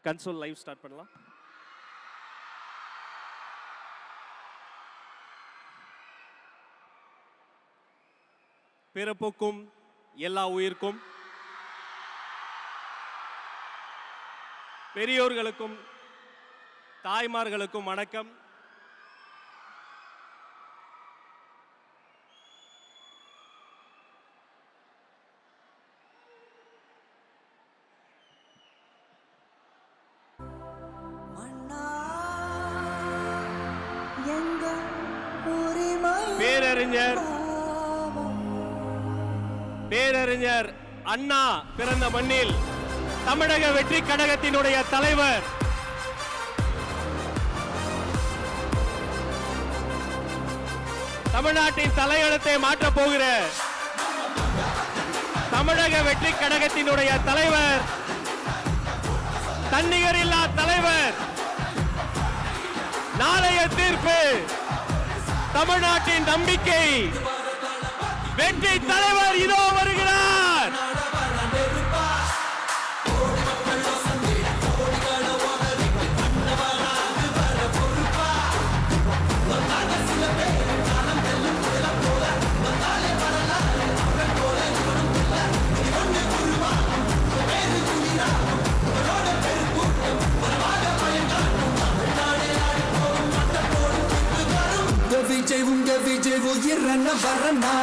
Console live start பண்ணலாம். பிறப்புக்கும் எல்லா உயிர்க்கும், பெரியோர்களுக்கும் தாய்மார்களுக்கும் வணக்கம். பேரறிஞர் அண்ணா பிறந்த மண்ணில் தமிழக வெற்றி கழகத்தினுடைய தலைவர் தமிழ்நாட்டின் தலையெழுத்தை மாற்றப் போகிற தமிழக வெற்றி கழகத்தினுடைய தலைவர், தன்னிகரில்லா தலைவர், நாளைய தீர்ப்பு, தமிழ்நாட்டின் நம்பிக்கை, வெற்றி தலைவர் இதோ வருகிறார். விஜய் உயிரன வரனா,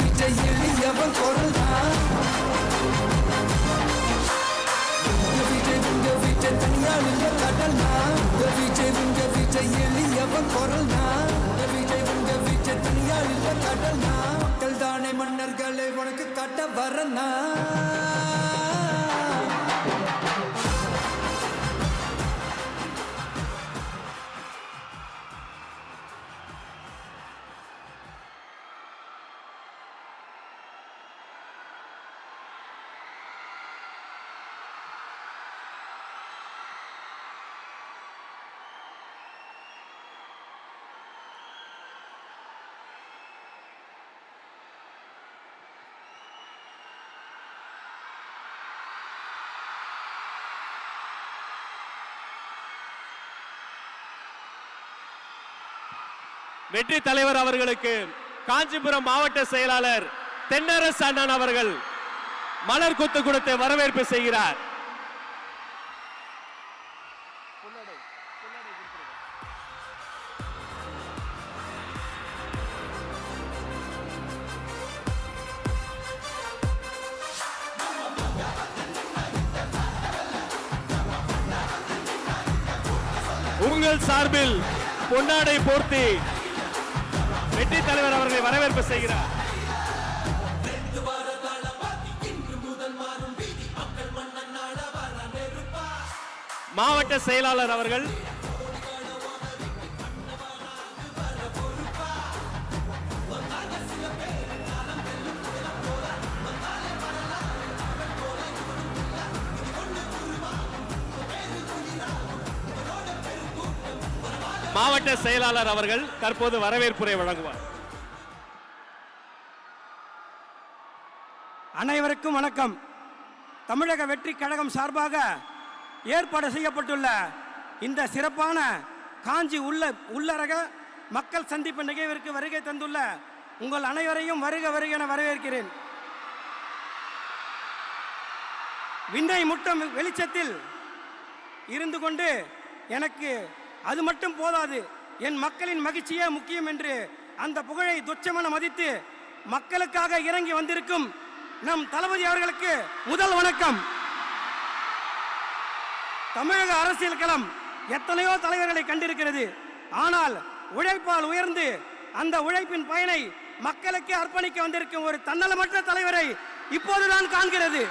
விஜய் எளியவன் குரல்னா, விஜய் தனியாளில் கடல்னா, விஜய் எளியவன் குரல்னா, விஜய் தனியாளில் கடல்னா, மக்கள் தானே மன்னர்களை உனக்கு காட்ட வரனா. வெற்றி தலைவர் அவர்களுக்கு காஞ்சிபுரம் மாவட்ட செயலாளர் தென்னரசு அண்ணன் அவர்கள் மலர் கொத்து கொடுத்து வரவேற்பு செய்கிறார். உங்கள் சார்பில் பொன்னாடை போர்த்தி வெற்றி தலைவர் அவர்களை வரவேற்பு செய்கிறார். மாவட்ட செயலாளர் அவர்கள் மாவட்ட செயலாளர் அவர்கள் தற்போது வரவேற்புரை வழங்குவார். அனைவருக்கும் வணக்கம். தமிழக வெற்றி கழகம் சார்பாக ஏற்பாடு செய்யப்பட்டுள்ள இந்த சிறப்பான காஞ்சி உள்ளரக மக்கள் சந்திப்பு நிகழ்விற்கு வருகை தந்துள்ள உங்கள் அனைவரையும் வருக வருக என வரவேற்கிறேன். விண்ணை முட்டும் வெளிச்சத்தில் இருந்து கொண்டு எனக்கு அது மட்டும் போதாது, என் மக்களின் மகிழ்ச்சியே முக்கியம் என்று அந்த புகழை துச்சமென மதித்து மக்களுக்காக இறங்கி வந்திருக்கும் நம் தளபதி அவர்களுக்கு முதல் வணக்கம். தமிழக அரசியல் களம் எத்தனையோ தலைவர்களை கண்டிருக்கிறது. ஆனால் உழைப்பால் உயர்ந்து அந்த உழைப்பின் பயனை மக்களுக்கு அர்ப்பணிக்க வந்திருக்கும் ஒரு தன்னலமற்ற தலைவரை இப்போதுதான் காண்கிறது.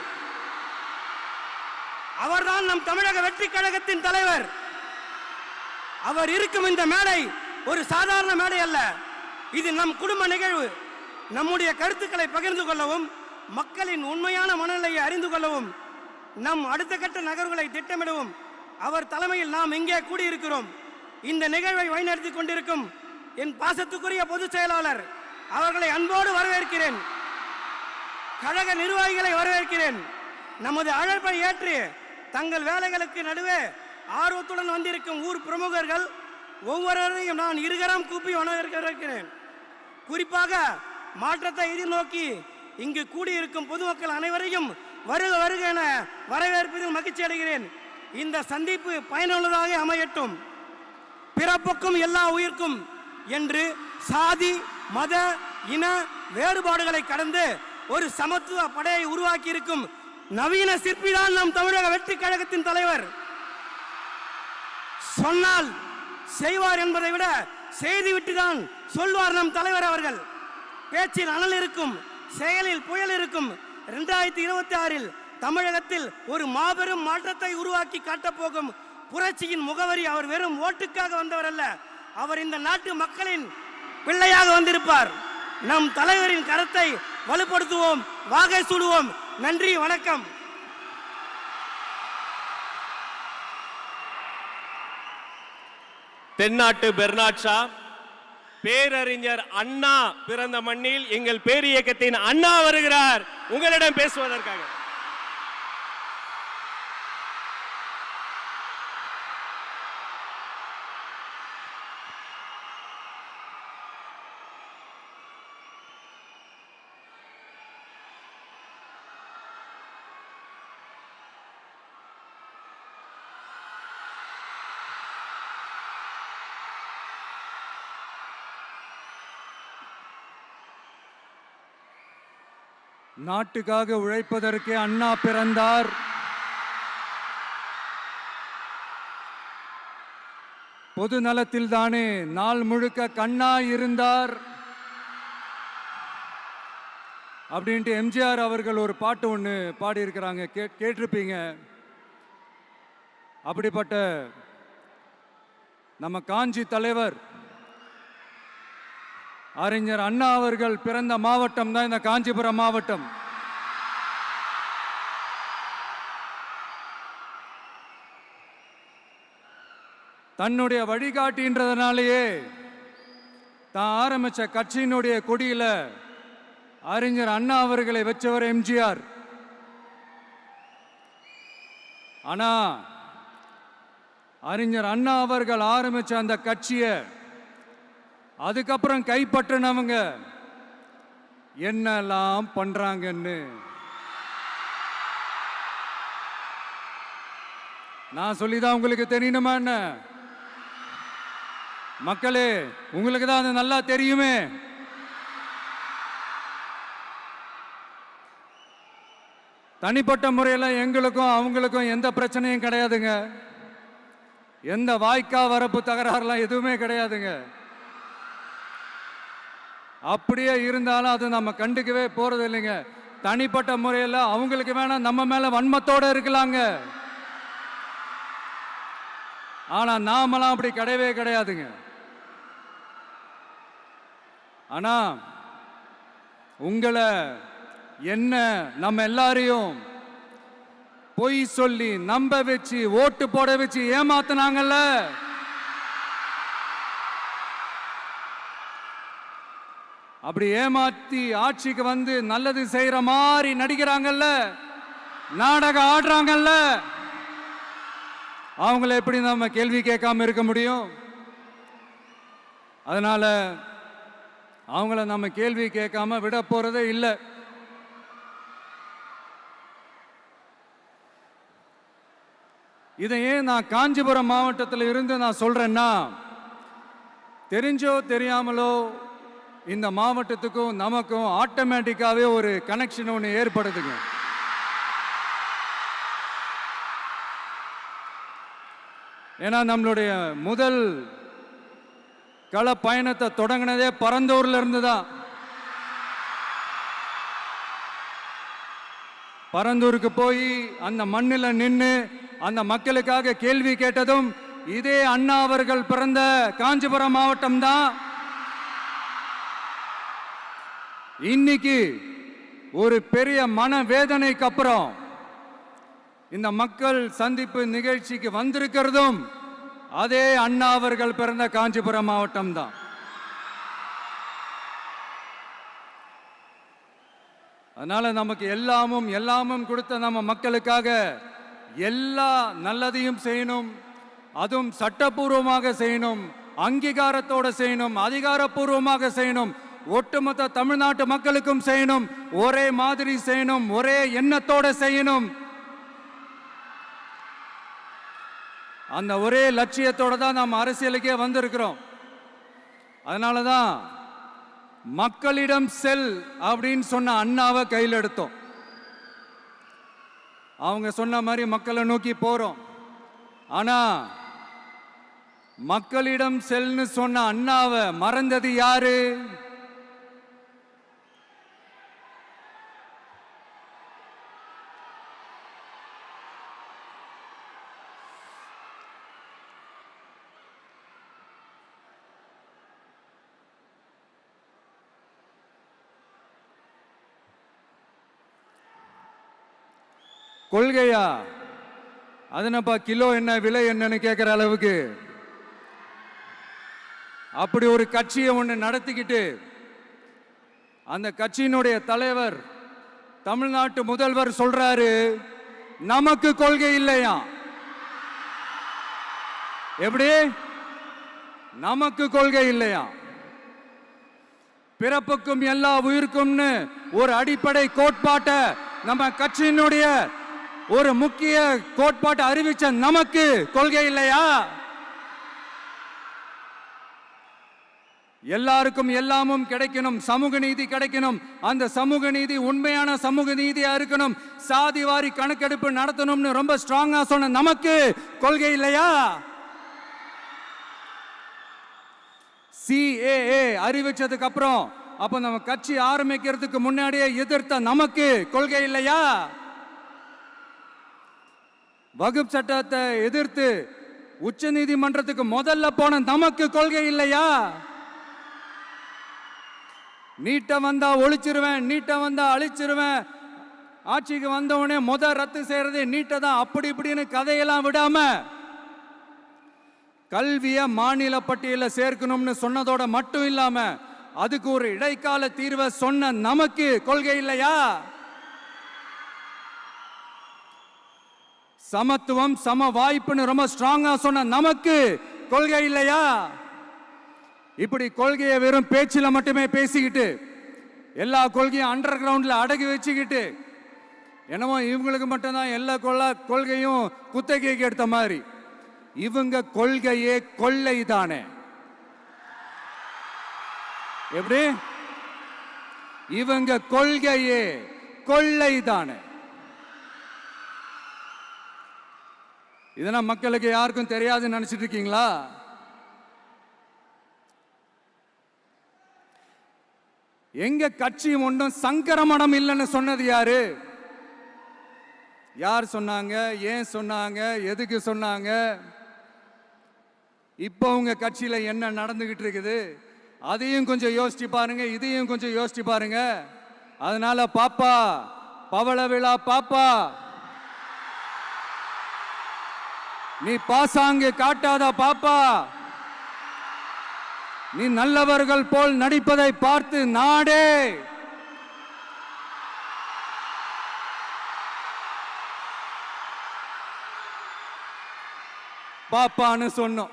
அவர்தான் நம் தமிழக வெற்றி கழகத்தின் தலைவர். அவர் இருக்கும் இந்த மேடை ஒரு சாதாரண மேடை அல்ல. இது நம் குடும்ப நிகழ்வு. நம்முடைய கருத்துக்களை பகிர்ந்து கொள்ளவும், மக்களின் உண்மையான மனநிலையை அறிந்து கொள்ளவும், நம் அடுத்த கட்ட நகர்வுகளை திட்டமிடவும் அவர் தலைமையில் நாம் இங்கே கூடியிருக்கிறோம். இந்த நிகழ்வை வழிநடத்தி கொண்டிருக்கும் என் பாசத்துக்குரிய பொதுச் செயலாளர் அவர்களை அன்போடு வரவேற்கிறேன். கழக நிர்வாகிகளை வரவேற்கிறேன். நமது அழைப்பை ஏற்று தங்கள் வேலைகளுக்கு நடுவே ஆர்வத்துடன் வந்திருக்கும் ஊர் பிரமுகர்கள் ஒவ்வொருவரையும் நான் இருகரம் கூப்பி வரவேற்கிறேன். குறிப்பாக மாற்றத்தை எதிர்நோக்கி இங்கு கூடியிருக்கும் பொதுமக்கள் அனைவரையும் வருக வருக என வரவேற்பதில் மகிழ்ச்சி அடைகிறேன். இந்த சந்திப்பு பயனுள்ளதாக அமையட்டும். பிறப்புக்கும் எல்லா உயிர்க்கும் என்று சாதி மத இன வேறுபாடுகளை கடந்து ஒரு சமத்துவ படையை உருவாக்கி இருக்கும் நவீன சிற்பிதான் நம் தமிழக வெற்றி கழகத்தின் தலைவர். சொன்னால் செய்வார் என்பதை விட செய்துவிட்டுதான் சொல்வார் நம் தலைவர் அவர்கள். பேச்சில் அனல் இருக்கும், செயலில் புயல் இருக்கும். 2026 தமிழகத்தில் ஒரு மாபெரும் மாற்றத்தை உருவாக்கி காட்டப்போகும் புரட்சியின் முகவரி அவர் வெறும் ஓட்டுக்காக வந்தவர் அல்ல, அவர் இந்த நாட்டு மக்களின் பிள்ளையாக வந்திருப்பார். நம் தலைவரின் கருத்தை வலுப்படுத்துவோம், வாகை சூடுவோம். நன்றி, வணக்கம். தென்னாட்டு பெர்னாட் ஷா, பேரறிஞர் அண்ணா பிறந்த மண்ணில் எங்கள் பேரியக்கத்தின் அண்ணா வருகிறார் உங்களிடம் பேசுவதற்காக. நாட்டுக்காக உழைப்பதற்கு அண்ணா பிறந்தார். பொது நலத்தில் தானே நாள் முழுக்க கண்ணா இருந்தார் அப்படின்ட்டு எம்ஜிஆர் அவர்கள் ஒரு பாட்டு ஒன்று பாடியிருக்கிறாங்க, கேட்டிருப்பீங்க. அப்படிப்பட்ட நம்ம காஞ்சி தலைவர் அறிஞர் அண்ணா அவர்கள் பிறந்த மாவட்டம் தான் இந்த காஞ்சிபுரம் மாவட்டம். தன்னுடைய வழிகாட்டின்றதுனாலேயே தான் ஆரம்பிச்ச கட்சியினுடைய கொடியில அறிஞர் அண்ணா அவர்களை வச்சவர் எம்ஜிஆர். ஆனா அறிஞர் அண்ணா அவர்கள் ஆரம்பிச்ச அந்த கட்சியை அதுக்கப்புறம் கைப்பற்றினவங்க என்னெல்லாம் பண்றாங்கன்னு நான் சொல்லிதான் உங்களுக்கு தெரியணுமா என்ன? மக்களே, உங்களுக்கு தான் அது நல்லா தெரியுமே. தனிப்பட்ட முறையில் எங்களுக்கும் அவங்களுக்கும் எந்த பிரச்சனையும் கிடையாதுங்க. எந்த வாய்க்கா வரப்பு தகராறுலாம் எதுவுமே கிடையாதுங்க. அப்படியே இருந்தாலும் அது நம்ம கண்டுக்கவே போறது இல்லைங்க. தனிப்பட்ட முறையில் அவங்களுக்கு வேணா நம்ம மேல வன்மத்தோட இருக்கலாங்க, ஆனா நாமெல்லாம் அப்படி கிடையவே கிடையாதுங்க. ஆனா உங்களை என்ன நம்ம எல்லாரையும் பொய் சொல்லி நம்ப வச்சு ஓட்டு போட வச்சு ஏமாத்தினாங்கல்ல, அப்படி ஏமாத்தி ஆட்சிக்கு வந்து நல்லது செய்யற மாதிரி நடிக்கிறாங்கல்ல, நாடகம் ஆடுறாங்கல்ல, அவங்கள எப்படி நம்ம கேள்வி கேட்காம இருக்க முடியும்? அதனால அவங்கள நம்ம கேள்வி கேட்காம விட போறதே இல்லை. இதை ஏன் நான் காஞ்சிபுரம் மாவட்டத்தில் இருந்து நான் சொல்றேன்னா, தெரிஞ்சோ தெரியாமலோ இந்த மாவட்டத்துக்கும் நமக்கும் ஆட்டோமேட்டிக்காவே ஒரு கனெக்ஷன் ஒன்று ஏற்படுதுங்க. ஏன்னா நம்மளுடைய முதல் கள பயணத்தை தொடங்கினதே பரந்தூர்ல இருந்து தான். பரந்தூருக்கு போய் அந்த மண்ணில் நின்று அந்த மக்களுக்காக கேள்வி கேட்டதும் இதே அண்ணா அவர்கள் பிறந்த காஞ்சிபுரம் மாவட்டம் தான். இன்னைக்கு ஒரு பெரிய மனவேதனைக்கு அப்புறம் இந்த மக்கள் சந்திப்பு நிகழ்ச்சிக்கு வந்திருக்கிறதும் அதே அண்ணா அவர்கள் பிறந்த காஞ்சிபுரம் மாவட்டம் தான். அதனால நமக்கு எல்லாமும் கொடுத்த நம்ம மக்களுக்காக எல்லா நல்லதையும் செய்யணும், அதுவும் சட்டப்பூர்வமாக செய்யணும், அங்கீகாரத்தோட செய்யணும், அதிகாரப்பூர்வமாக செய்யணும், ஒட்டுமொத்த தமிழ்நாட்டு மக்களுக்கும் செய்யணும், ஒரே மாதிரி செய்யணும், ஒரே எண்ணத்தோட செய்யணும். அந்த ஒரே லட்சியத்தோட தான் நாம் அரசியலுக்கே வந்திருக்கிறோம். அதனால தான் மக்களிடம் செல் அப்படின்னு சொன்ன அண்ணாவை கையில் எடுத்தோம். அவங்க சொன்ன மாதிரி மக்களை நோக்கி போறோம். ஆனா மக்களிடம் செல்னு சொன்ன அண்ணாவை மறந்தது யாரு? கொள்கையா? அதனப்பா கிலோ என்ன விலை என்னன்னு கேட்கிற அளவுக்கு அப்படி ஒரு கட்சியை ஒன்று நடத்திக்கிட்டு அந்த கட்சியினுடைய தலைவர் தமிழ்நாட்டு முதல்வர் சொல்றாரு, நமக்கு கொள்கை இல்லையா? எப்படி நமக்கு கொள்கை இல்லையா? பிறப்புக்கும் எல்லா உயிருக்கும்னு ஒரு அடிப்படை கோட்பாட்டை நம்ம கட்சியினுடைய ஒரு முக்கிய கோட்பாட்டை அறிவிச்ச நமக்கு கொள்கை இல்லையா? எல்லாருக்கும் எல்லாமும் கிடைக்கணும், சமூக நீதி கிடைக்கணும், அந்த சமூக நீதி உண்மையான சமூக நீதியா இருக்கணும், சாதி வாரி கணக்கெடுப்பு நடத்தணும்னு ரொம்ப ஸ்ட்ராங்கா சொன்ன நமக்கு கொள்கை இல்லையா? CAA அறிவிச்சதுக்கு அப்புறம் அப்ப நம்ம கட்சி ஆரம்பிக்கிறதுக்கு முன்னாடியே எதிர்த்த நமக்கு கொள்கை இல்லையா? வகுப்பு சட்டத்தை எதிர்த்து உச்ச நீதிமன்றத்துக்கு முதல்ல போன நமக்கு கொள்கை இல்லையா? நீட்ட வந்தா ஒழிச்சிருவேன், நீட்ட வந்தா அழிச்சிருவேன், ஆட்சிக்கு வந்தவனே ரத்து செய்யறது நீட்ட தான், அப்படி இப்படின்னு கதையெல்லாம் விடாம கல்விய மாநில பட்டியலில் சேர்க்கணும்னு சொன்னதோட மட்டும் இல்லாம அதுக்கு ஒரு இடைக்கால தீர்வை சொன்ன நமக்கு கொள்கை இல்லையா? சமத்துவம் சம வாய்ப்புன்னு ரொம்ப ஸ்ட்ராங்கா சொன்ன நமக்கு கொள்கை இல்லையா? இப்படி கொள்கையை வெறும் பேச்சில் மட்டுமே பேசிக்கிட்டு எல்லா கொள்கையும் அண்டர் கிரவுண்ட்ல அடக்கி வச்சுக்கிட்டு என்னமோ இவங்களுக்கு மட்டும்தான் எல்லா கொள்கையும் குத்தகைக்கு எடுத்த மாதிரி, இவங்க கொள்கையே கொள்ளை தானே. எப்படி இவங்க கொள்கையே கொள்ளை தானே. இதெல்லாம் மக்களுக்கு யாருக்கும் தெரியாதுன்னு நினைச்சிட்டு இருக்கீங்களா? எங்க கட்சி ஒன்றும் சங்கரமணம் இல்லைன்னு சொன்னது யாரு? யார் சொன்னாங்க? ஏன் சொன்னாங்க? எதுக்கு சொன்னாங்க? இப்போ உங்க கட்சியில என்ன நடந்துகிட்டு இருக்குது அதையும் கொஞ்சம் யோசிச்சு பாருங்க, இதையும் கொஞ்சம் யோசிச்சு பாருங்க. அதனால பாப்பா, பவள விழா பாப்பா, நீ பாசாங்கு காட்டாத பாப்பா, நீ நல்லவர்கள் போல் நடிப்பதை பார்த்து நாடே பாப்பான்னு சொன்னோம்.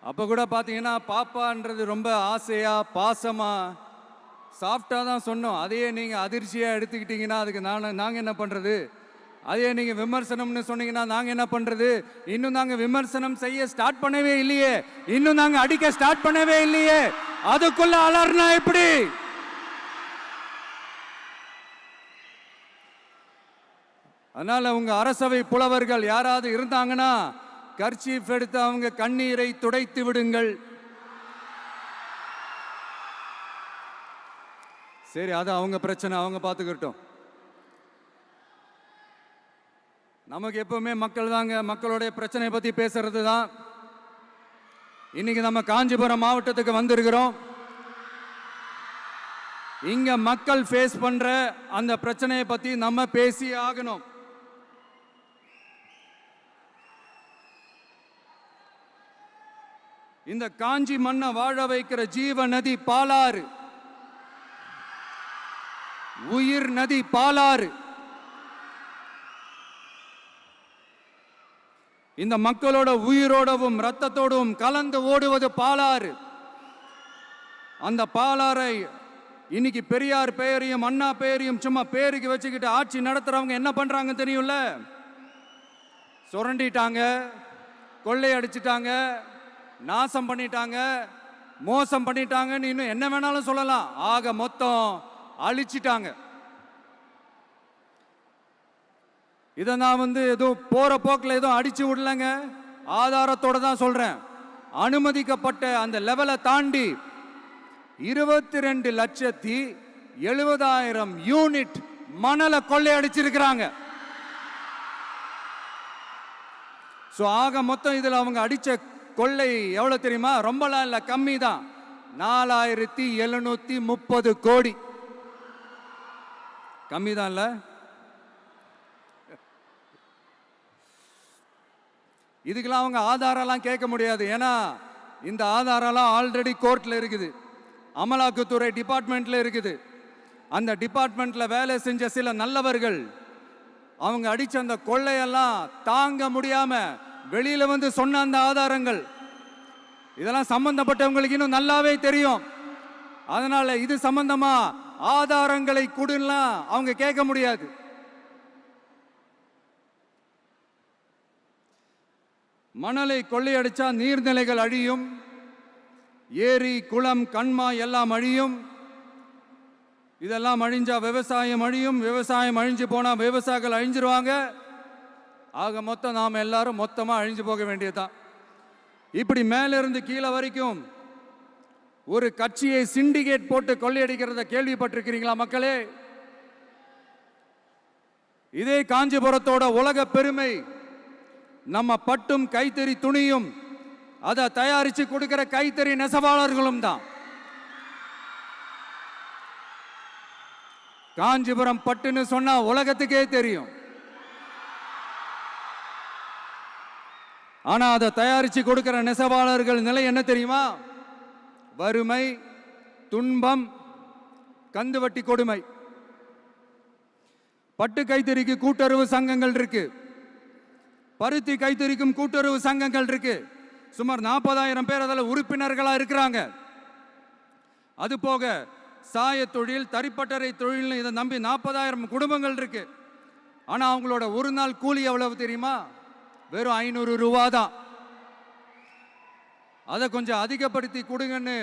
அப்ப கூட பாத்தீங்கன்னா பாப்பான்றது ரொம்ப ஆசையா பாசமா சாஃப்டா தான் சொன்னோம். அதையே நீங்க அதிர்ச்சியா எடுத்துக்கிட்டீங்கன்னா அதுக்கு நாங்க என்ன பண்றது? அதே நீங்க விமர்சனம்னு சொன்னீங்கன்னா நாங்க என்ன பண்றது? இன்னும் நாங்க விமர்சனம் செய்ய ஸ்டார்ட் பண்ணவே இல்லையே, இன்னும் நாங்க அடிக்க ஸ்டார்ட் பண்ணவே இல்லையே, அதுக்குள்ள அலர்னா எப்படி? அதனால உங்க அரசவை புலவர்கள் யாராவது இருந்தாங்கன்னா கர்ச்சீஃப் எடுத்து அவங்க கண்ணீரை துடைத்து விடுங்கள். சரி, அது அவங்க பிரச்சனை, அவங்க பார்த்துக்கிட்டோம். நமக்கு எப்பவுமே மக்கள் தாங்க, மக்களுடைய பிரச்சனை பத்தி பேசுறது தான். இன்னைக்கு நம்ம காஞ்சிபுரம் மாவட்டத்துக்கு வந்திருக்கிறோம். இங்க மக்கள் ஃபேஸ் பண்ற அந்த பிரச்சனையை பத்தி நம்ம பேசி ஆகணும். இந்த காஞ்சி மண்ணை வாழ வைக்கிற ஜீவ நதி பாலாறு. உயிர் நதி பாலாறு. இந்த மக்களோட உயிரோடவும் ரத்தத்தோடும் கலந்து ஓடுவது பாலாறு. அந்த பாலாறை இன்னைக்கு பெரியார் பெயரையும் அண்ணா பெயரையும் சும்மா பேருக்கு வச்சுக்கிட்டு ஆட்சி நடத்துறவங்க என்ன பண்றாங்க தெரியும்ல? சுரண்டிட்டாங்க, கொள்ளையடிச்சிட்டாங்க, நாசம் பண்ணிட்டாங்க, மோசம் பண்ணிட்டாங்கன்னு இன்னும் என்ன வேணாலும் சொல்லலாம். ஆக மொத்தம் அழிச்சிட்டாங்க. இதை நான் ஏதோ போற போக்கில் ஏதோ அடிச்சு விடலங்க, ஆதாரத்தோட தான் சொல்றேன். அனுமதிக்கப்பட்ட அந்த லெவலை தாண்டி 22,70,000 யூனிட் மணலை கொள்ளையடிச்சிருக்கிறாங்க. ஆக மொத்தம் இதில் அவங்க அடிச்ச கொள்ளை எவ்வளவு தெரியுமா? ரொம்பலாம் இல்லை, கம்மி தான். 4,730 கோடி. கம்மி தான் இல்ல? இதுக்கெல்லாம் அவங்க ஆதாரம்லாம் கேட்க முடியாது. ஏன்னா இந்த ஆதாரம்லாம் ஆல்ரெடி கோர்ட்ல இருக்குது, அமலாக்கத்துறை டிபார்ட்மெண்ட்ல இருக்குது. அந்த டிபார்ட்மெண்ட்ல வேலை செஞ்ச சில நல்லவர்கள் அவங்க அடிச்ச அந்த கொள்ளையெல்லாம் தாங்க முடியாம வெளியில சொன்ன அந்த ஆதாரங்கள் இதெல்லாம் சம்பந்தப்பட்டவங்களுக்கு இன்னும் நல்லாவே தெரியும். அதனால இது சம்பந்தமா ஆதாரங்களை கொடுலாம் அவங்க கேட்க முடியாது. மணலை கொள்ளையடிச்சா நீர்நிலைகள் அழியும், ஏரி குளம் கண்மாய் எல்லாம் அழியும். இதெல்லாம் அழிஞ்சா விவசாயம் அழியும், விவசாயம் அழிஞ்சு போனா விவசாயிகள் அழிஞ்சிருவாங்க. ஆக மொத்தம் நாம் எல்லாரும் மொத்தமா அழிஞ்சு போக வேண்டியதுதான். இப்படி மேலிருந்து கீழே வரைக்கும் ஒரு கட்சியை சிண்டிகேட் போட்டு கொள்ளையடிக்கிறத கேள்விப்பட்டிருக்கிறீங்களா மக்களே? இதே காஞ்சிபுரத்தோட உலக பெருமை நம்ம பட்டும் கைத்தறி துணியும் அதை தயாரிச்சு கொடுக்கிற கைத்தறி நெசவாளர்களும் தான். காஞ்சிபுரம் பட்டுன்னு சொன்னா உலகத்துக்கே தெரியும். ஆனா அதை தயாரிச்சு கொடுக்கிற நெசவாளர்கள் நிலை என்ன தெரியுமா? வறுமை, துன்பம், கந்துவட்டி கொடுமை. பட்டு கைத்தறிக்கு கூட்டுறவு சங்கங்கள் இருக்கு, பருத்தி கைத்தறிக்கும் கூட்டுறவு சங்கங்கள் இருக்கு. சுமார் 40,000 பேர் அதில் உறுப்பினர்களா இருக்கிறாங்க. அது போக சாய தொழில், தறிப்பட்டறை தொழில் இதை நம்பி 40,000 குடும்பங்கள் இருக்கு. ஆனா அவங்களோட ஒரு நாள் கூலி எவ்வளவு தெரியுமா? வெறும் 500 ரூபா தான். அதை கொஞ்சம் அதிகப்படுத்தி கொடுங்கன்னு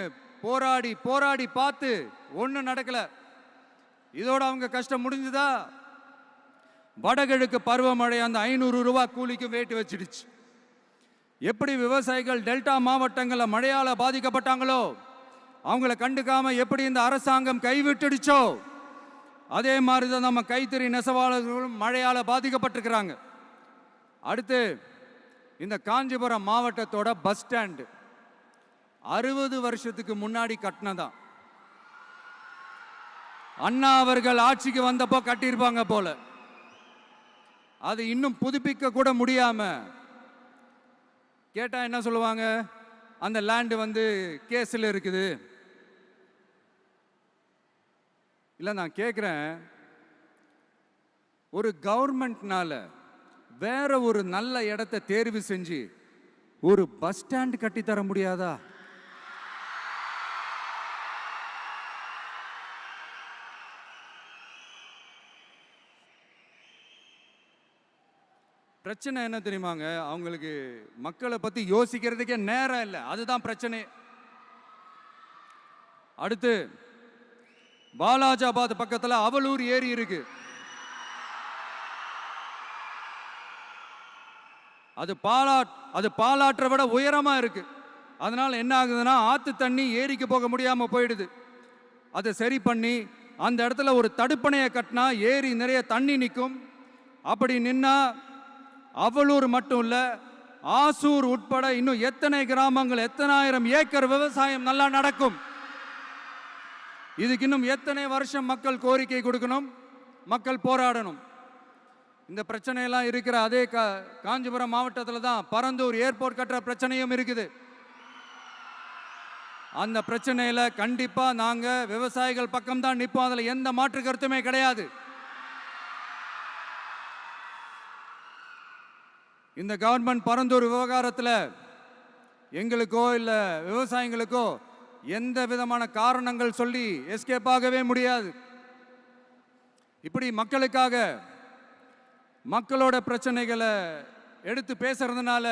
போராடி போராடி பார்த்து ஒன்றும் நடக்கல. இதோட அவங்க கஷ்டம் முடிஞ்சுதா? வடகிழக்கு பருவமழை அந்த 500 ரூபா கூலிக்கு வேட்டு வச்சிடுச்சு. எப்படி விவசாயிகள் டெல்டா மாவட்டங்களில் மழையால பாதிக்கப்பட்டாங்களோ, அவங்கள கண்டுக்காம எப்படி இந்த அரசாங்கம் கைவிட்டுடுச்சோ, அதே மாதிரி தான் நம்ம கைத்தறி நெசவாளர்களும் மழையால பாதிக்கப்பட்டிருக்கிறாங்க. அடுத்து இந்த காஞ்சிபுரம் மாவட்டத்தோட பஸ் ஸ்டாண்டு 60 வருஷத்துக்கு முன்னாடி கட்டினதான். அண்ணா அவர்கள் ஆட்சிக்கு வந்தப்போ கட்டியிருப்பாங்க போல. அது இன்னும் புதுப்பிக்க கூட முடியாம கேட்டா என்ன சொல்லுவாங்க? அந்த லேண்டு கேஸ்ல இருக்குது. இல்ல நான் கேட்கிறேன், ஒரு கவர்மெண்ட்னால வேற ஒரு நல்ல இடத்தை தேர்வு செஞ்சு ஒரு பஸ் ஸ்டாண்ட் கட்டி தர முடியாதா? பிரச்சனை என்ன தெரியுமாங்க? அவங்களுக்கு மக்களை பத்தி யோசிக்கிறதுக்கே நேரம் இல்லை, அதுதான் பிரச்சனை. அடுத்து பாலாஜாபாத் பக்கத்துல அவலூர் ஏரி இருக்கு. அது பாலாற்றை விட உயரமா இருக்கு. அதனால என்ன ஆகுதுன்னா, ஆத்து தண்ணி ஏரிக்கு போக முடியாம போயிடுது. அதை சரி பண்ணி அந்த இடத்துல ஒரு தடுப்பணையை கட்டினா ஏரி நிறைய தண்ணி நிற்கும். அப்படி நின்னா அவலூர் மட்டும் இல்ல, ஆசூர் உட்பட இன்னும் எத்தனை கிராமங்கள், எத்தனை ஆயிரம் ஏக்கர் விவசாயம் நல்லா நடக்கும். இதுக்கு இன்னும் எத்தனை வருஷம் மக்கள் கோரிக்கை கொடுக்கணும், மக்கள் போராடணும். இந்த பிரச்சனையெல்லாம் இருக்கிற அதே காஞ்சிபுரம் மாவட்டத்தில் தான் பரந்தூர் ஏர்போர்ட் கட்டுற பிரச்சனையும் இருக்குது. அந்த பிரச்சனையில கண்டிப்பா நாங்க விவசாயிகள் பக்கம் தான் நிற்போம். அதுல எந்த மாற்று கருத்துமே கிடையாது. இந்த கவர்மெண்ட் பரந்தூர் விவகாரத்தில் எங்களுக்கோ இல்ல விவசாயிகளுக்கோ எந்த விதமான காரணங்கள் சொல்லி எஸ்கேப் ஆகவே முடியாது. இப்படி மக்களுக்காக மக்களோட பிரச்சனைகளை எடுத்து பேசுறதுனால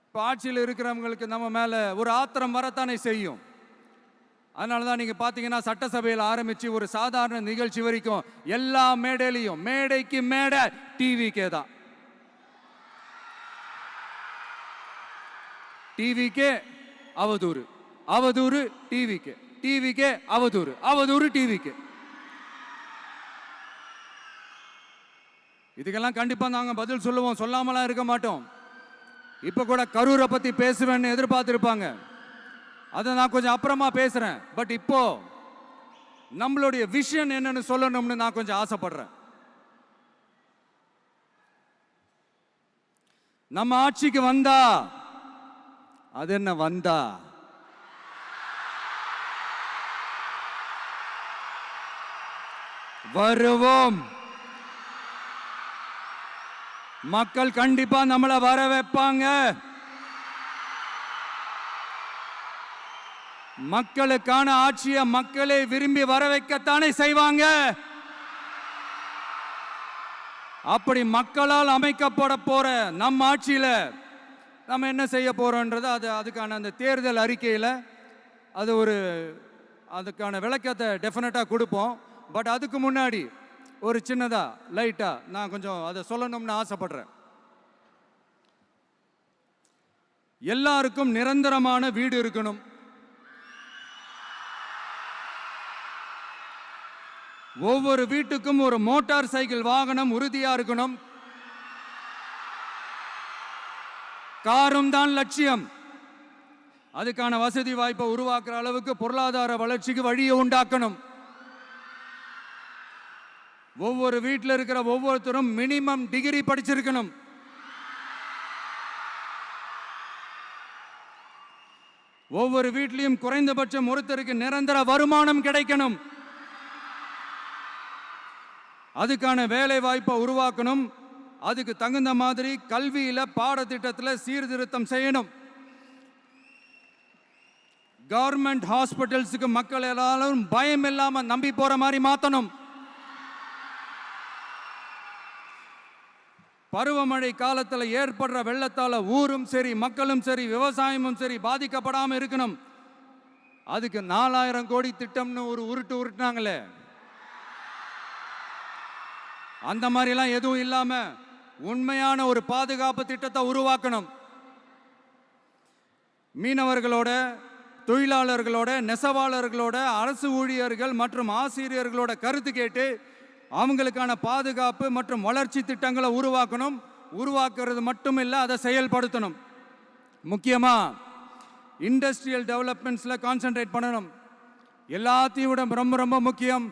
இப்போ ஆட்சியில் இருக்கிறவங்களுக்கு நம்ம மேலே ஒரு ஆத்திரம் வரத்தானே செய்யும். அதனால தான் நீங்கள் பார்த்தீங்கன்னா சட்டசபையில் ஆரம்பித்து ஒரு சாதாரண நிகழ்ச்சி வரைக்கும் எல்லா மேடையிலையும் மேடைக்கு மேடை டிவிக்கே தான். டிவிக்கே அவதூறு, அவதூறு டிவிக்கு, டிவிக்கே அவதூறு, அவதூறு டிவிக்கு. இதுக்கெல்லாம் கண்டிப்பாக நாங்கள் பதில் சொல்லுவோம், சொல்லாமலாம் இருக்க மாட்டோம். இப்போ கூட கரூரை பற்றி பேசுவேன்னு எதிர்பார்த்துருப்பாங்க. அதை நான் கொஞ்சம் அப்புறமா பேசுகிறேன். பட் இப்போ நம்மளுடைய விஷன் என்னன்னு சொல்லணும்னு நான் கொஞ்சம் ஆசைப்படுறேன். நம்ம ஆட்சிக்கு வந்தா அது என்ன வந்தா வருவோம். மக்கள் கண்டிப்பா நம்மளை வர வைப்பாங்க. மக்களுக்கான ஆட்சியை மக்களே விரும்பி வர வைக்கத்தானே செய்வாங்க. அப்படி மக்களால் அமைக்கப்பட போற நம்ம ஆட்சியில நம்ம என்ன செய்ய போறோம்ன்றது அதுக்கான அந்த தேர்தல் அறிக்கையில் அதுக்கான விளக்கத்தை டெஃபினட்டா கொடுப்போம். பட் அதுக்கு முன்னாடி ஒரு சின்னதா லைட்டா நான் கொஞ்சம் அதை சொல்லணும்னு ஆசைப்படுறேன். எல்லாருக்கும் நிரந்தரமான வீடு இருக்கணும். ஒவ்வொரு வீட்டுக்கும் ஒரு மோட்டார் சைக்கிள் வாகனம் உறுதியா இருக்கணும். காரும் தான் லட்சியம். அதுக்கான வசதி வாய்ப்பை உருவாக்குற அளவுக்கு பொருளாதார வளர்ச்சிக்கு வழியை உண்டாக்கணும். ஒவ்வொரு வீட்டில் இருக்கிற ஒவ்வொருத்தரும் மினிமம் டிகிரி படிச்சிருக்கணும். ஒவ்வொரு வீட்லையும் குறைந்தபட்சம் ஒருத்தருக்கு நிரந்தர வருமானம் கிடைக்கணும். அதுக்கான வேலை வாய்ப்பை உருவாக்கணும். அதுக்கு தகுந்த மாதிரி கல்வியில பாடத்திட்டத்தில் சீர்திருத்தம் செய்யணும். கவர்மெண்ட் ஹாஸ்பிட்டல்ஸுக்கு மக்கள் எல்லாரும் பயம் இல்லாம நம்பி போற மாதிரி மாத்தணும். பருவமழை காலத்தில் ஏற்படுற வெள்ளத்தால ஊரும் சரி மக்களும் சரி விவசாயமும் சரி பாதிக்கப்படாம இருக்கணும். அதுக்கு 4000 கோடி திட்டம்னு ஒரு உருட்டுனாங்களே, அந்த மாதிரிலாம் எதுவும் இல்லாம உண்மையான ஒரு பாதுகாப்பு திட்டத்தை உருவாக்கணும். மீனவர்களோட, தொழிலாளர்களோட, நெசவாளர்களோட, அரசு ஊழியர்கள் மற்றும் ஆசிரியர்களோட கருத்து கேட்டு அவங்களுக்கான பாதுகாப்பு மற்றும் வளர்ச்சி திட்டங்களை உருவாக்கணும். உருவாக்குறது மட்டும் இல்லை, அதை செயல்படுத்தணும். முக்கியமாக இண்டஸ்ட்ரியல் டெவலப்மெண்ட்ஸில் கான்சென்ட்ரேட் பண்ணணும். எல்லாத்தையும் விட ரொம்ப ரொம்ப முக்கியம்,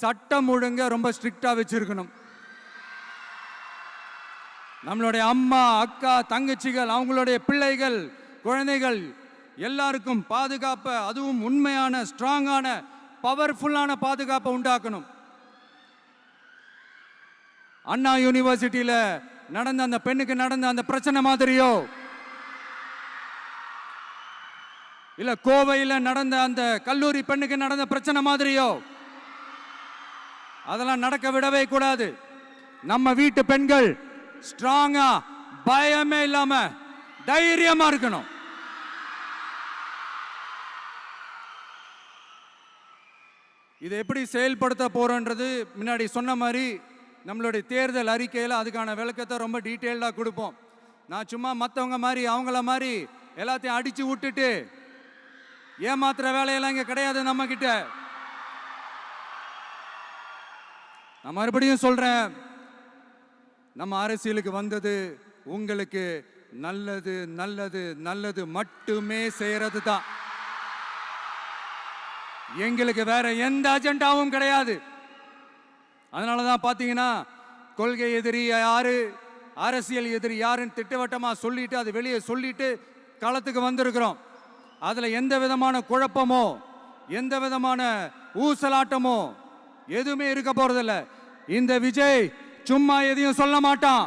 சட்டம் ஒழுங்க ரொம்ப ஸ்ட்ரிக்டாக வச்சிருக்கணும். நம்மளுடைய அம்மா, அக்கா, தங்கச்சிகள், அவங்களுடைய பிள்ளைகள், குழந்தைகள் எல்லாருக்கும் பாதுகாப்பை, அதுவும் உண்மையான ஸ்ட்ராங்கான பவர்ஃபுல்லான பாதுகாப்பை உண்டாக்கணும். அண்ணா யூனிவர்சிட்டியில நடந்த அந்த பெண்ணுக்கு நடந்த அந்த பிரச்சனை மாதிரியோ, இல்ல கோவையில் நடந்த அந்த கல்லூரி பெண்ணுக்கு நடந்த பிரச்சனை மாதிரியோ அதெல்லாம் நடக்க விடவே கூடாது. நம்ம வீட்டு பெண்கள் ஸ்ட்ராங்கா, பயமே இல்லாம தைரியமா இருக்கணும். இதை எப்படி செயல்படுத்த போறோன்றது முன்னாடி சொன்ன மாதிரி நம்மளுடைய தேர்தல் அறிக்கையில் அதுக்கான விளக்கத்தை ரொம்ப டீட்டெயில்டாக கொடுப்போம். நான் சும்மா மற்றவங்க மாதிரி அவங்கள மாதிரி எல்லாத்தையும் அடிச்சு விட்டுட்டு ஏமாத்துற வேலையெல்லாம் இங்கே கிடையாது நம்ம கிட்ட. நான் மறுபடியும் சொல்றேன், நம்ம அரசியலுக்கு வந்தது உங்களுக்கு நல்லது நல்லது நல்லது மட்டுமே செய்யறது தான். எங்களுக்கு வேற எந்த அஜெண்டாவும் கிடையாது. அதனால தான் பார்த்தீங்கன்னா கொள்கை எதிரி யாரு, அரசியல் எதிரி யாருன்னு திட்டவட்டமாக சொல்லிட்டு அது வெளியே சொல்லிட்டு களத்துக்கு வந்திருக்கிறோம். அதுல எந்த விதமான குழப்பமோ எந்த விதமான ஊசலாட்டமோ எதுவுமே இருக்க போறதில்ல. இந்த விஜய் சும்மா எதையும் சொல்ல மாட்டான்.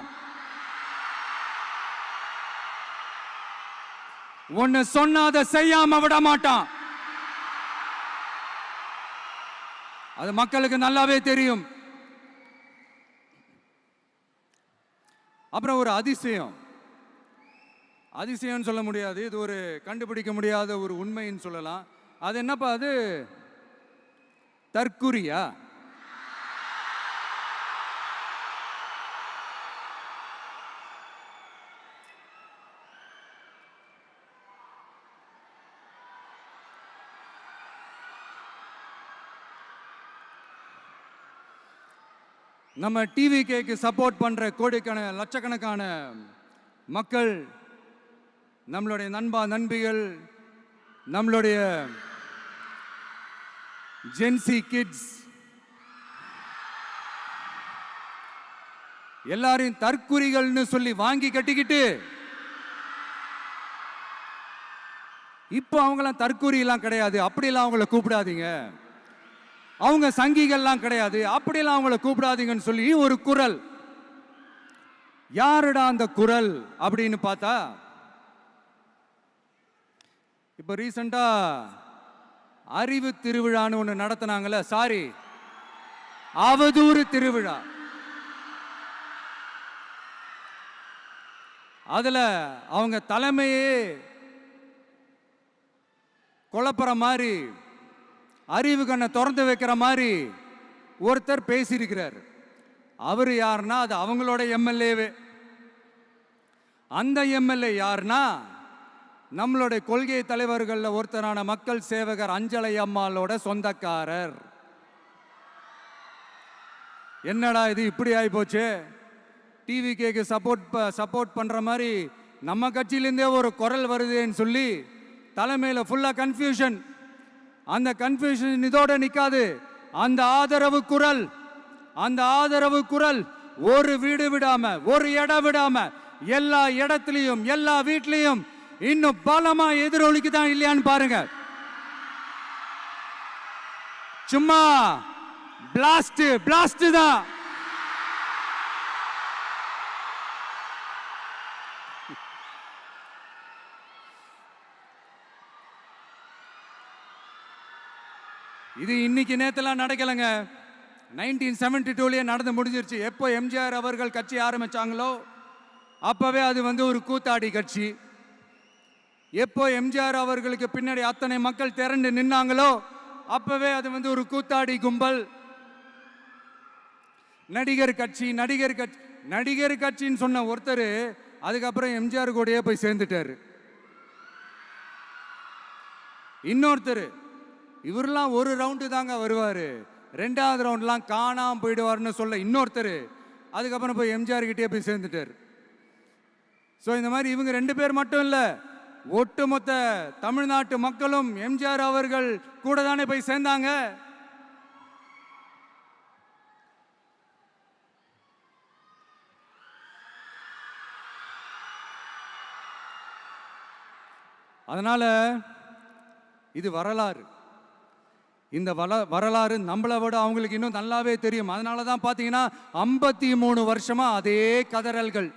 ஒன்னு சொன்னா அதை செய்யாம விட மாட்டான். அது மக்களுக்கு நல்லாவே தெரியும். அப்புறம் ஒரு அதிசயம் சொல்ல முடியாது, இது ஒரு கண்டுபிடிக்க முடியாத ஒரு உண்மைன்னு சொல்லலாம். அது என்னப்பா அது? தற்குறியா? நம்ம டிவிகேக்கு சப்போர்ட் பண்ற கோடிக்கணக்கான லட்சக்கணக்கான மக்கள், நம்மளுடைய நண்பிகள், நம்மளுடைய ஜென்சி கிட்ஸ் எல்லாரையும் தற்குறிகள்னு சொல்லி வாங்கி கட்டிக்கிட்டு இப்போ அவங்களாம் தற்குறியெல்லாம் கிடையாது, அப்படிலாம் அவங்கள கூப்பிடாதீங்க, அவங்க சங்கிகள்லாம் கிடையாது, அப்படிலாம் அவங்கள கூப்பிடாதீங்கன்னு சொல்லி ஒரு குரல். யாருடா அந்த குரல் அப்படின்னு பார்த்தா, இப்ப ரீசெண்டா அறிவு திருவிழான்னு ஒன்று நடத்தினாங்கல்ல, சாரி அவதூறு திருவிழா. அதுல அவங்க தலைமையே குழப்பற மாதிரி, அறிவு கண்ணை திறந்து வைக்கிற மாதிரி ஒருத்தர் பேசியிருக்கிறார். அவர் யாருன்னா அது அவங்களோட எம்எல்ஏவே. அந்த எம்எல்ஏ யாருன்னா நம்மளுடைய கொள்கை தலைவர்கள் ஒருத்தரான மக்கள் சேவகர் அஞ்சலை அம்மாளோட சொந்தக்காரர். என்னடா இது இப்படி ஆகி போச்சு? டிவிகேக்கு சப்போர்ட் பண்ற மாதிரி நம்ம கட்சியிலேருந்தே ஒரு குரல் வருதுன்னு சொல்லி தலைமையில் ஃபுல்லா கன்ஃபியூஷன். அந்த கன்ஃபியூஷன் இதோட நிக்காது. அந்த ஆதரவு குரல் ஒரு வீடு விடாம, ஒரு இடம் விடாம, எல்லா இடத்துலயும் எல்லா வீட்லயும் இன்னும் பலமா எதிரொலிக்கு தான் இல்லையான்னு பாருங்க. சும்மா பிளாஸ்ட் தான். இது இன்னைக்கு நேத்தெல்லாம் நடக்கலைங்க. 1972லயே நடந்து முடிஞ்சிருச்சு. எப்போ எம்ஜிஆர் அவர்கள் கட்சி ஆரம்பிச்சாங்களோ அப்பவே அது ஒரு கூத்தாடி கட்சி. எப்போ எம்ஜிஆர் அவர்களுக்கு பின்னாடி அத்தனை மக்கள் திரண்டு நின்னாங்களோ அப்பவே அது ஒரு கூத்தாடி கும்பல். நடிகர் கட்சின்னு சொன்ன ஒருத்தர் அதுக்கப்புறம் எம்ஜிஆர் கூடயே போய் சேர்ந்துட்டாரு. இன்னொருத்தர் இவரெல்லாம் ஒரு ரவுண்டு தாங்க வருவாரு, ரெண்டாவது ரவுண்ட்லாம் காணாம போயிடுவார்னு சொல்ல இன்னொருத்தர் அதுக்கப்புறம் போய் எம்ஜிஆர் கிட்டே போய் சேர்ந்துட்டார். ஸோ இந்த மாதிரி இவங்க ரெண்டு பேர் மட்டும் இல்லை, ஒட்டுமொத்த தமிழ்நாட்டு மக்களும் எம்ஜிஆர் அவர்கள் கூட தானே போய் சேர்ந்தாங்க. அதனால இது வரலாறு. இந்த வரலாறு நம்மளை விட அவங்களுக்கு இன்னும் நல்லாவே தெரியும். அதனால தான் பார்த்தீங்கன்னா 53 வருஷமா அதே கதறல்கள்.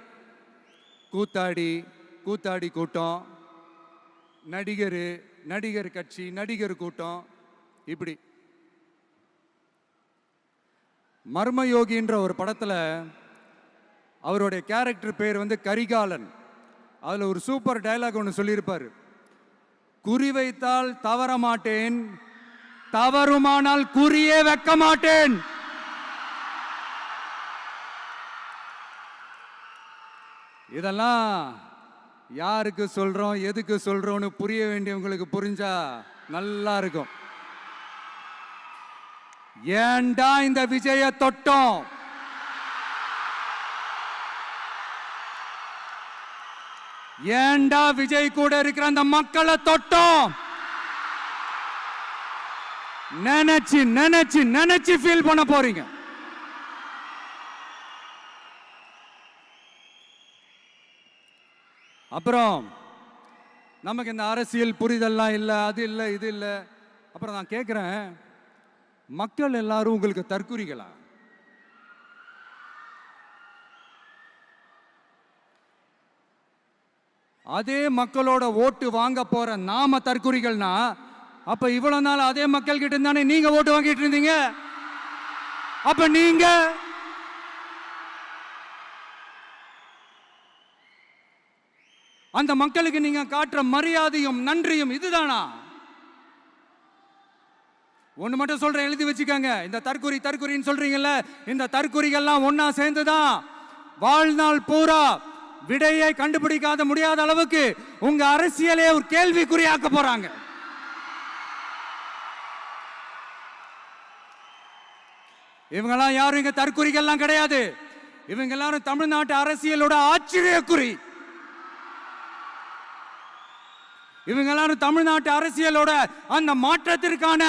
கூத்தாடி கூட்டம், நடிகர் கட்சி, நடிகர் கூட்டம், இப்படி. மர்மயோகின்ற ஒரு படத்தில் அவருடைய கேரக்டர் பேர் கரிகாலன். அதில் ஒரு சூப்பர் டயலாக் ஒன்று சொல்லியிருப்பார். குறி வைத்தால் தவற மாட்டேன், தவறுமானால் குறியே வைக்க மாட்டேன். இதெல்லாம் யாருக்கு சொல்றோம், எதுக்கு சொல்றோம்னு புரிய வேண்டியவங்களுக்கு புரிஞ்சா நல்லா இருக்கும். ஏண்டா இந்த விஜய தொட்டோம்? ஏண்டா விஜய் கூட இருக்கிற அந்த மக்களை தொட்டோம்? நினைச்சு ஃபீல் பண்ண போறீங்க. அப்புறம் நமக்கு இந்த அரசியல் புரிதல்லாம் இல்லை, அது இல்லை, இது இல்லை. அப்புறம் நான் கேட்குறேன், மக்கள் எல்லாரும் உங்களுக்கு தற்குறிகளா? அதே மக்களோட ஓட்டு வாங்க போற நாம தற்குறிகள்னா, அப்ப இவ்வளவு நாள் அதே மக்கள் கிட்ட இருந்தானே நீங்க ஓட்டு வாங்கிட்டு இருந்தீங்க. அப்ப நீங்க அந்த மக்களுக்கு நீங்க காட்டுற மரியாதையும் நன்றியும் இதுதானா? ஒண்ணு மட்டும் சொல்றேன், எழுதி வச்சுக்கோங்க. இந்த தற்குறின்னு சொல்றீங்கல்ல, இந்த தற்குறிகள்லாம் ஒன்னா சேர்ந்துதான் வாழ்நாள் பூரா விடையை கண்டுபிடிக்காத முடியாத அளவுக்கு உங்க அரசியலே ஒரு கேள்விக்குறியாக்க போறாங்க. இவங்கெல்லாம் யாரும் இங்க தற்குறிகள்லாம் கிடையாது. இவங்க எல்லாரும் தமிழ்நாட்டு அரசியலோட ஆச்சரியக்குறி. இவங்க எல்லாரும் தமிழ்நாட்டு அரசியலோட அந்த மாற்றத்திற்கான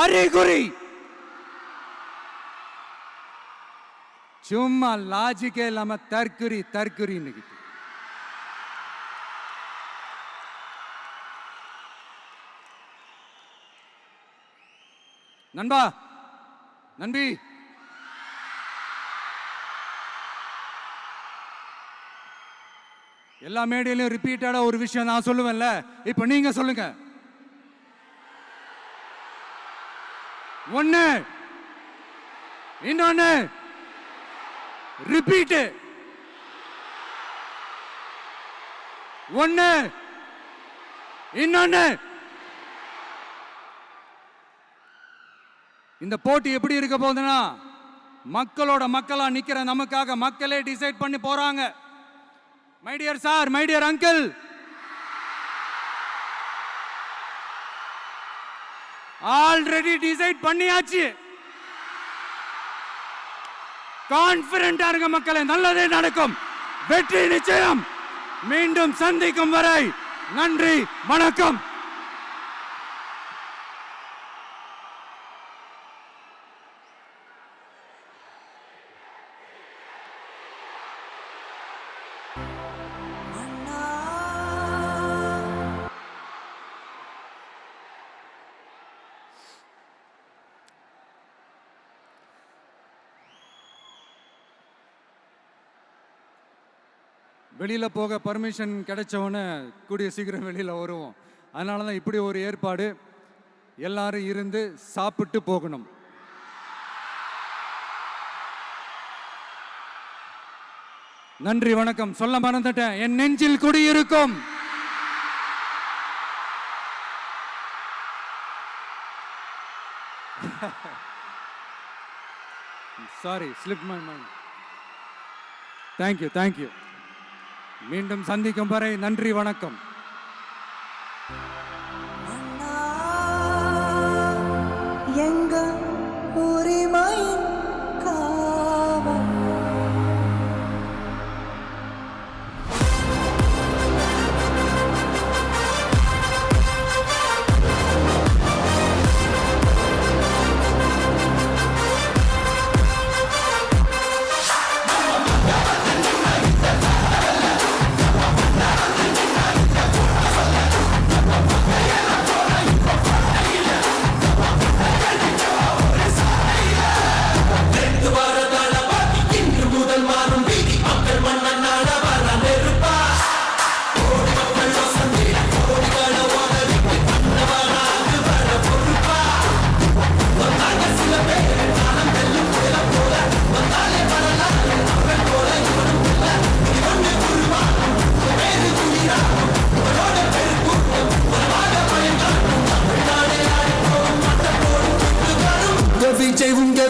அறிகுறி. சும்மா லாஜிக்கே இல்லாம தற்குறி. நண்பா, நண்பி, எல்லா மேடையிலும் ரிப்பீட்டடா ஒரு விஷயம் நான் சொல்லுவேன்ல, இப்ப நீங்க சொல்லுங்க. ஒண்ணு, இன்னொன்னு, ரிப்பீட். ஒண்ணு, இன்னொன்னு. இந்த போட்டி எப்படி இருக்க போகுதுன்னா, மக்களோட மக்களா நிக்கிற நமக்காக மக்களே டிசைட் பண்ணி போறாங்க. My dear sir, my dear uncle, already decide பண்ணியாச்சு. கான்பிடென்டா இருக்க மக்களே, நல்லதே நடக்கும், வெற்றி நிச்சயம். மீண்டும் சந்திக்கும் வரை நன்றி, வணக்கம். வெளியில போக பர்மிஷன் கிடைச்சவொன்னே கூடிய சீக்கிரம் வெளியில வருவோம். அதனால தான் இப்படி ஒரு ஏற்பாடு. எல்லாரும் இருந்து சாப்பிட்டு போகணும். நன்றி, வணக்கம். சொல்ல மறந்துட்டேன், என் நெஞ்சில் குடியிருக்கும் sorry, slip my mind. Thank you. மீண்டும் சந்திக்கும் வரை நன்றி, வணக்கம். எங்க உரிமை காவல்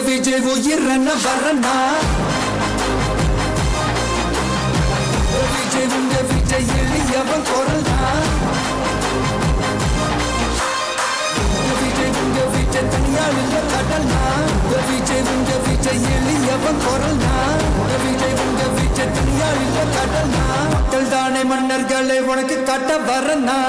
விஜய் உயிரன வரனா, விஜய் எளியவன் குரல்னா, விஜய் தனியால் இல்ல கடல்னா, விஜய் எளியவன் குரல்னா, விஜய் தனியால் இல்ல கடல்னா. மக்கள் தானே மன்னர்களை உனக்கு காட்ட வரனா.